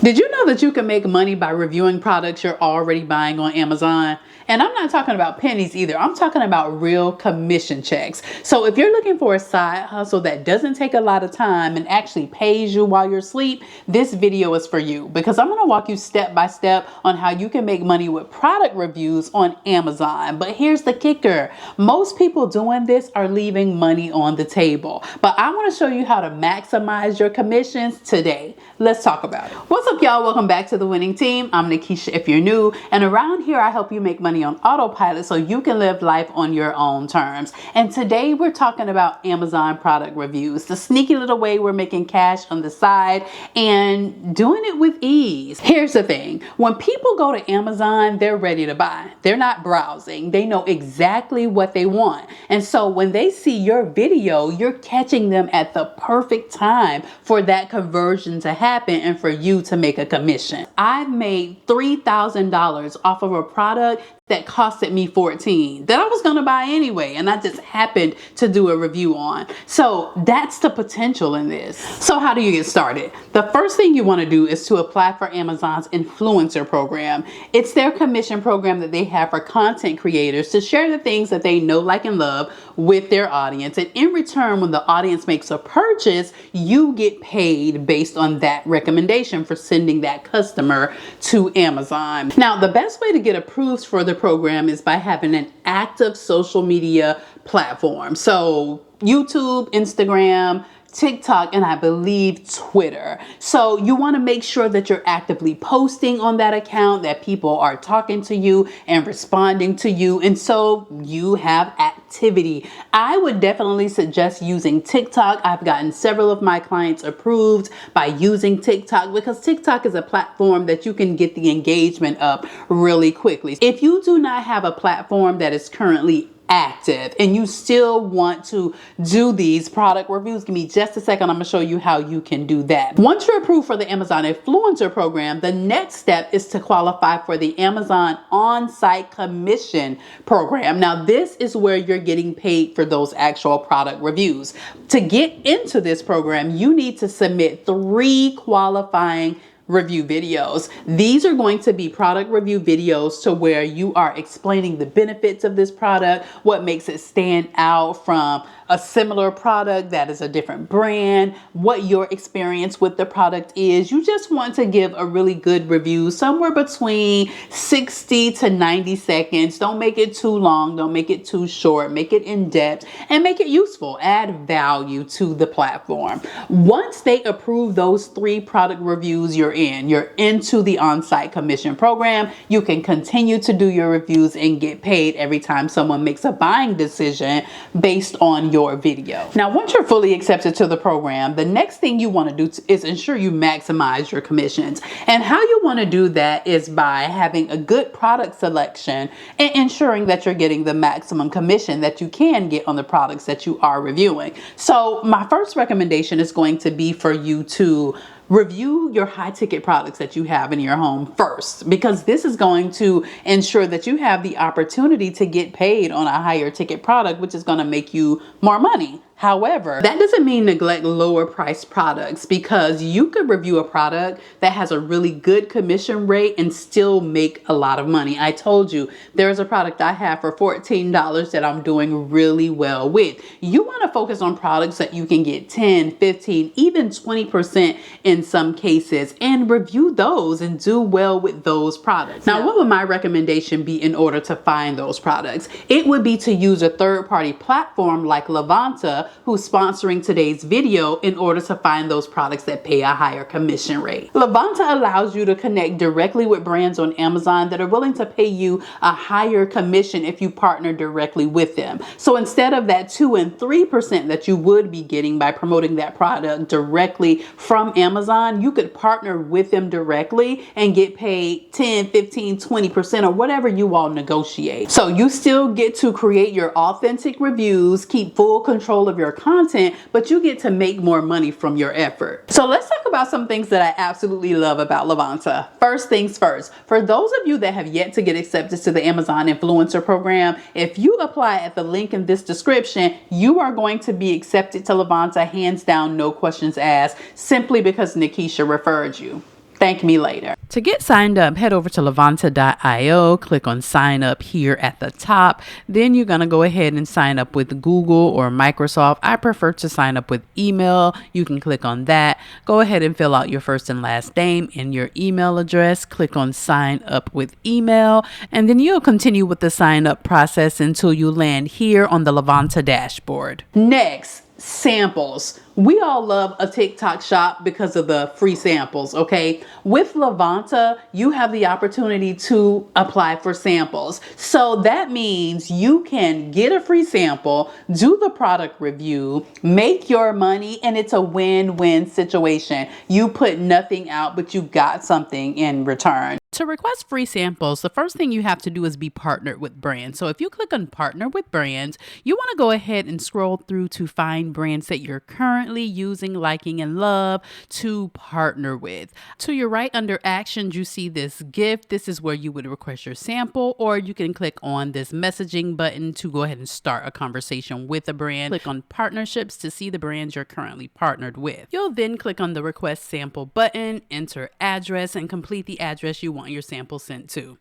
Did you know that you can make money by reviewing products you're already buying on Amazon? And I'm not talking about pennies either. I'm talking about real commission checks. So if you're looking for a side hustle that doesn't take a lot of time and actually pays you while you're asleep, this video is for you, because I'm going to walk you step by step on how you can make money with product reviews on Amazon. But here's the kicker. Most people doing this are leaving money on the table. But I want to show you how to maximize your commissions today. Let's talk about it. What's up, y'all? Welcome back to the winning team. I'm Nakisha if you're new, and around here I help you make money on autopilot so you can live life on your own terms. And today we're talking about Amazon product reviews, the sneaky little way we're making cash on the side and doing it with ease. Here's the thing. When people go to Amazon, they're ready to buy. They're not browsing. They know exactly what they want. And so when they see your video, you're catching them at the perfect time for that conversion to happen and for you to make a commission. I've made $3,000 off of a product that costed me $14 that I was going to buy anyway, and I just happened to do a review on. So that's the potential in this. So how do you get started? The first thing you want to do is to apply for Amazon's influencer program. It's their commission program that they have for content creators to share the things that they know, like, and love with their audience. And in return, when the audience makes a purchase, you get paid based on that recommendation for sending that customer to Amazon. Now, the best way to get approved for the program is by having an active social media platform. So YouTube, Instagram, TikTok, and I believe Twitter. So you want to make sure that you're actively posting on that account, that people are talking to you and responding to you, and so you have activity. I would definitely suggest using TikTok. I've gotten several of my clients approved by using TikTok because TikTok is a platform that you can get the engagement up really quickly. If you do not have a platform that is currently active and you still want to do these product reviews, give me just a second. I'm going to show you how you can do that. Once you're approved for the Amazon influencer program, the next step is to qualify for the Amazon on-site commission program. Now, this is where you're getting paid for those actual product reviews. To get into this program, you need to submit 3 qualifying review videos. These are going to be product review videos to where you are explaining the benefits of this product, what makes it stand out from a similar product that is a different brand, what your experience with the product is. You just want to give a really good review, somewhere between 60 to 90 seconds. Don't make it too long. Don't make it too short. Make it in depth and make it useful. Add value to the platform. Once they approve those 3 product reviews, you're into the on-site commission program. You can continue to do your reviews and get paid every time someone makes a buying decision based on your video. Now, once you're fully accepted to the program, the next thing you want to do is ensure you maximize your commissions. And how you want to do that is by having a good product selection and ensuring that you're getting the maximum commission that you can get on the products that you are reviewing. So my first recommendation is going to be for you to review your high ticket products that you have in your home first, because this is going to ensure that you have the opportunity to get paid on a higher ticket product, which is going to make you more money. However, that doesn't mean neglect lower priced products, because you could review a product that has a really good commission rate and still make a lot of money. I told you there's a product I have for $14 that I'm doing really well with. You want to focus on products that you can get 10, 15, even 20% in some cases, and review those and do well with those products. Now, what would my recommendation be in order to find those products? It would be to use a third-party platform like Levanta, who's sponsoring today's video, in order to find those products that pay a higher commission rate. Levanta allows you to connect directly with brands on Amazon that are willing to pay you a higher commission if you partner directly with them. So instead of that 2 and 3% that you would be getting by promoting that product directly from Amazon, you could partner with them directly and get paid 10, 15, 20% or whatever you all negotiate. So you still get to create your authentic reviews, keep full control of your content, but you get to make more money from your effort. So let's talk about some things that I absolutely love about Levanta. First things first, for those of you that have yet to get accepted to the Amazon influencer program, if you apply at the link in this description, you are going to be accepted to Levanta, hands down, no questions asked, simply because Nakisha referred you. Thank me later. To get signed up, head over to levanta.io, click on sign up here at the top. Then you're going to go ahead and sign up with Google or Microsoft. I prefer to sign up with email. You can click on that. Go ahead and fill out your first and last name and your email address. Click on sign up with email, and then you'll continue with the sign up process until you land here on the Levanta dashboard. Next, samples. We all love a TikTok shop because of the free samples, okay? With Levanta, you have the opportunity to apply for samples. So that means you can get a free sample, do the product review, make your money, and it's a win-win situation. You put nothing out, but you got something in return. To request free samples, the first thing you have to do is be partnered with brands. So if you click on partner with brands, you want to go ahead and scroll through to find brands that you're currently using, liking, and love to partner with. To your right under actions, you see this gift. This is where you would request your sample, or you can click on this messaging button to go ahead and start a conversation with a brand. Click on partnerships to see the brands you're currently partnered with. You'll then click on the request sample button, enter address, and complete the address you want your sample sent to.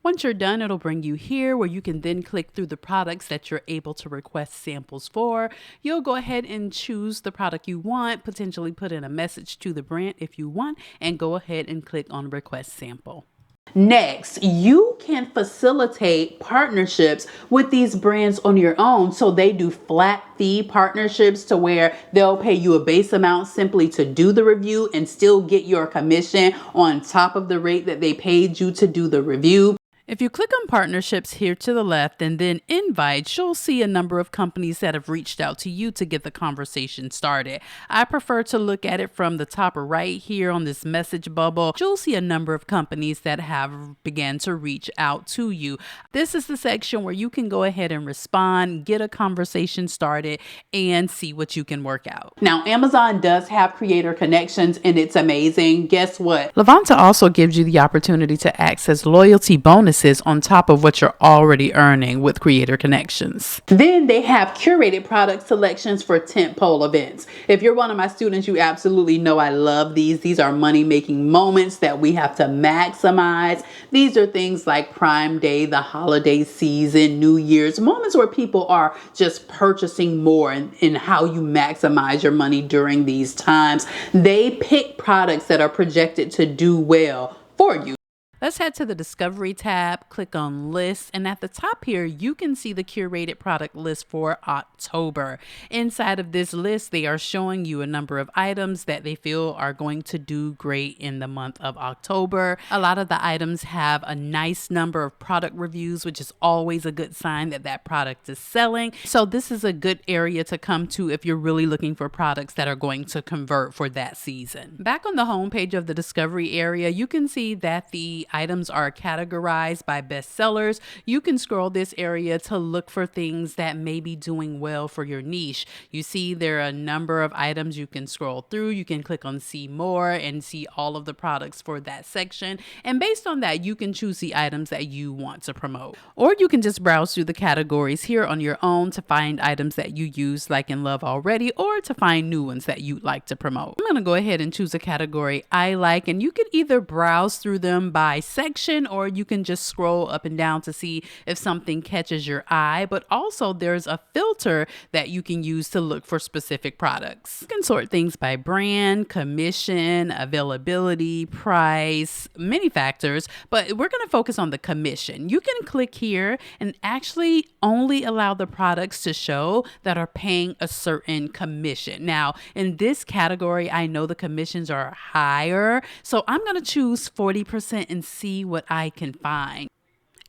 Once you're done, it'll bring you here where you can then click through the products that you're able to request samples for. You'll go ahead and choose the product you want, potentially put in a message to the brand if you want, and go ahead and click on request sample. Next, you can facilitate partnerships with these brands on your own. So they do flat fee partnerships to where they'll pay you a base amount simply to do the review and still get your commission on top of the rate that they paid you to do the review. If you click on partnerships here to the left and then invites, you'll see a number of companies that have reached out to you to get the conversation started. I prefer to look at it from the top right here on this message bubble. You'll see a number of companies that have began to reach out to you. This is the section where you can go ahead and respond, get a conversation started, and see what you can work out. Now, Amazon does have creator connections, and it's amazing. Guess what? Levanta also gives you the opportunity to access loyalty bonuses on top of what you're already earning with creator connections. Then they have curated product selections for tentpole events. If you're one of my students, you absolutely know I love these. These are money-making moments that we have to maximize. These are things like Prime Day, the holiday season, New Year's, moments where people are just purchasing more and how you maximize your money during these times. They pick products that are projected to do well for you. Let's head to the Discovery tab, click on Lists, and at the top here, you can see the curated product list for October. Inside of this list, they are showing you a number of items that they feel are going to do great in the month of October. A lot of the items have a nice number of product reviews, which is always a good sign that that product is selling. So this is a good area to come to if you're really looking for products that are going to convert for that season. Back on the home page of the Discovery area, you can see that the items are categorized by bestsellers. You can scroll this area to look for things that may be doing well for your niche. You see there are a number of items you can scroll through. You can click on see more and see all of the products for that section. And based on that, you can choose the items that you want to promote. Or you can just browse through the categories here on your own to find items that you use, like, and love already, or to find new ones that you'd like to promote. I'm going to go ahead and choose a category I like, and you can either browse through them by section, or you can just scroll up and down to see if something catches your eye. But also there's a filter that you can use to look for specific products. You can sort things by brand, commission, availability, price, many factors, but we're going to focus on the commission. You can click here and actually only allow the products to show that are paying a certain commission. Now, in this category, I know the commissions are higher, so I'm going to choose 40% and see what I can find.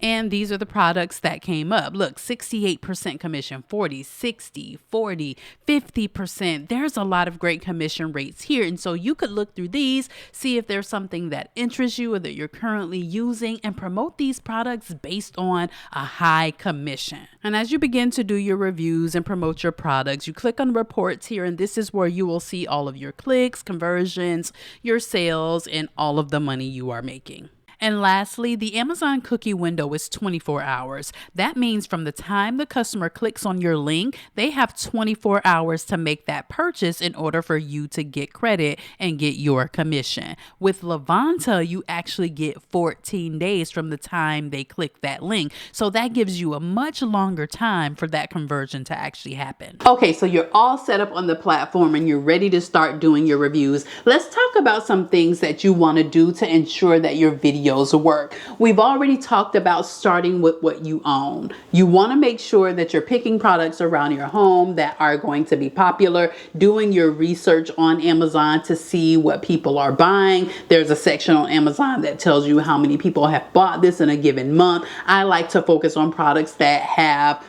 And these are the products that came up. Look, 68% commission, 40, 60, 40, 50%. There's a lot of great commission rates here. And so you could look through these, see if there's something that interests you or that you're currently using, and promote these products based on a high commission. And as you begin to do your reviews and promote your products, you click on reports here, and this is where you will see all of your clicks, conversions, your sales, and all of the money you are making. And lastly, the Amazon cookie window is 24 hours. That means from the time the customer clicks on your link, they have 24 hours to make that purchase in order for you to get credit and get your commission. With Levanta, you actually get 14 days from the time they click that link. So that gives you a much longer time for that conversion to actually happen. Okay, so you're all set up on the platform and you're ready to start doing your reviews. Let's talk about some things that you want to do to ensure that your videos work. We've already talked about starting with what you own. You want to make sure that you're picking products around your home that are going to be popular, doing your research on Amazon to see what people are buying. There's a section on Amazon that tells you how many people have bought this in a given month. I like to focus on products that have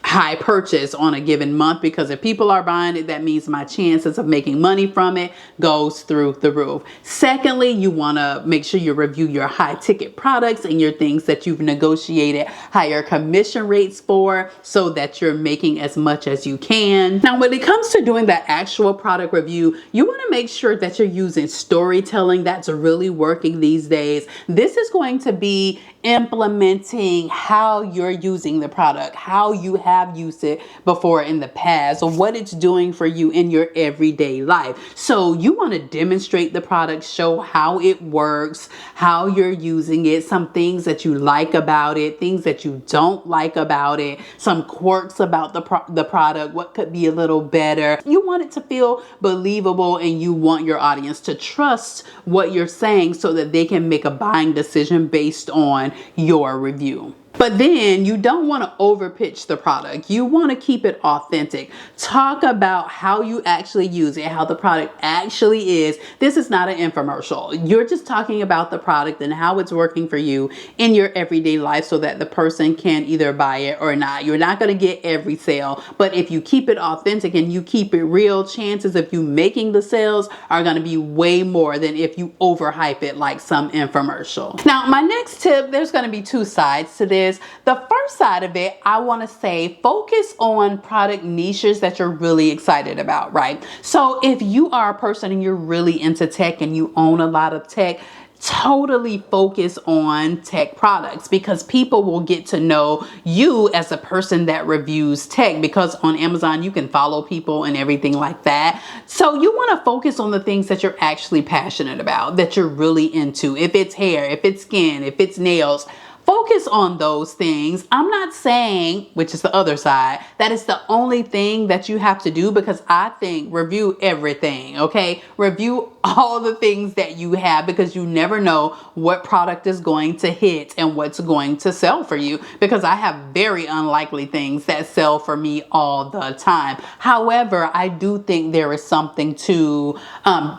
high purchase on a given month, because if people are buying it, that means my chances of making money from it goes through the roof. Secondly, you want to make sure you review your high ticket products and your things that you've negotiated higher commission rates for, so that you're making as much as you can. Now, when it comes to doing that actual product review, you want to make sure that you're using storytelling. That's really working these days. This is going to be implementing how you're using the product, how you have used it before in the past, or what it's doing for you in your everyday life. So you want to demonstrate the product, show how it works, how you're using it, some things that you like about it, things that you don't like about it, some quirks about the product, what could be a little better. You want it to feel believable, and you want your audience to trust what you're saying so that they can make a buying decision based on your review. But then you don't want to overpitch the product. You want to keep it authentic. Talk about how you actually use it, how the product actually is. This is not an infomercial. You're just talking about the product and how it's working for you in your everyday life so that the person can either buy it or not. You're not going to get every sale, but if you keep it authentic and you keep it real, chances of you making the sales are going to be way more than if you overhype it like some infomercial. Now, my next tip, there's going to be two sides to this. The first side of it, I want to say focus on product niches that you're really excited about, right? So if you are a person and you're really into tech and you own a lot of tech, totally focus on tech products, because people will get to know you as a person that reviews tech, because on Amazon you can follow people and everything like that. So you want to focus on the things that you're actually passionate about, that you're really into. If it's hair, if it's skin, if it's nails, focus on those things. I'm not saying, which is the other side, that it's the only thing that you have to do, because I think review everything, okay? Review all the things that you have, because you never know what product is going to hit and what's going to sell for you, because I have very unlikely things that sell for me all the time. However, I do think there is something to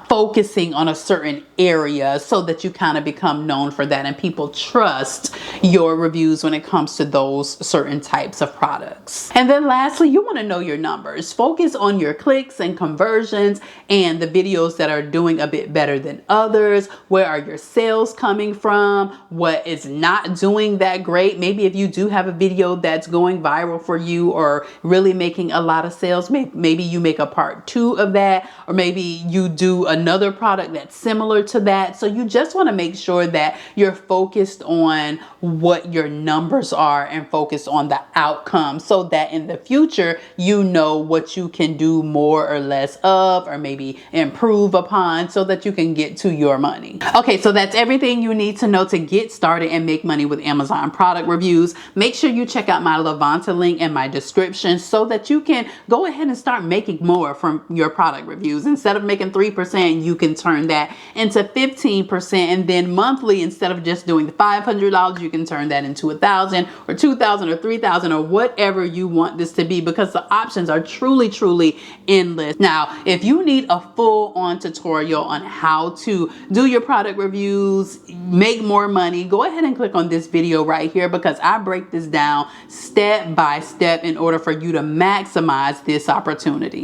focusing on a certain area so that you kind of become known for that and people trust your reviews when it comes to those certain types of products. And then lastly, you want to know your numbers. Focus on your clicks and conversions and the videos that are doing a bit better than others. Where are your sales coming from? What is not doing that great? Maybe if you do have a video that's going viral for you or really making a lot of sales, maybe you make a part 2 of that, or maybe you do another product that's similar to that. So you just want to make sure that you're focused on what your numbers are and focus on the outcome, so that in the future you know what you can do more or less of, or maybe improve upon, so that you can get to your money. Okay, so that's everything you need to know to get started and make money with Amazon product reviews. Make sure you check out my Levanta link in my description so that you can go ahead and start making more from your product reviews. Instead of making 3%, you can turn that into 15%, and then monthly, instead of just doing the $500, you can turn that into $1,000 or $2,000 or $3,000 or whatever you want this to be, because the options are truly, truly endless. Now, if you need a full-on tutorial on how to do your product reviews, make more money, go ahead and click on this video right here, because I break this down step by step in order for you to maximize this opportunity.